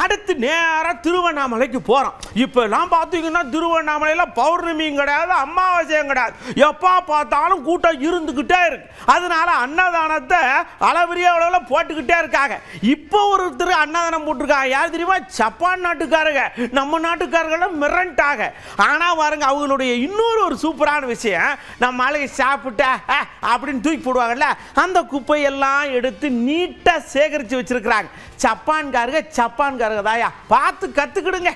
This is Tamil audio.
அடுத்து நேராக திருவண்ணாமலைக்கு போகிறோம். இப்போல்லாம் பார்த்தீங்கன்னா திருவண்ணாமலையில் பௌர்ணமியும் கிடையாது, அமாவாசையும் கிடையாது, எப்போ பார்த்தாலும் கூட்டம் இருந்துக்கிட்டே இருக்கு. அதனால அன்னதானத்தை அளவரிய அளவில் போட்டுக்கிட்டே இருக்காங்க. இப்போ ஒருத்தர் அன்னதானம் போட்டிருக்காங்க. யார் தெரியுமா? ஜப்பான் நாட்டுக்காரங்க. நம்ம நாட்டுக்காரர்களும் மிரண்டாக. ஆனால் பாருங்க, அவங்களுடைய இன்னொரு ஒரு சூப்பரான விஷயம், நம்ம ஆளுங்க சாப்பிட்ட அப்படின்னு தூக்கி போடுவாங்கல்ல, அந்த குப்பையெல்லாம் எடுத்து நீட்டாக சேகரித்து வச்சிருக்கிறாங்க. ஜப்பான்காரங்க தாயா, பார்த்து கற்றுக்கிடுங்க.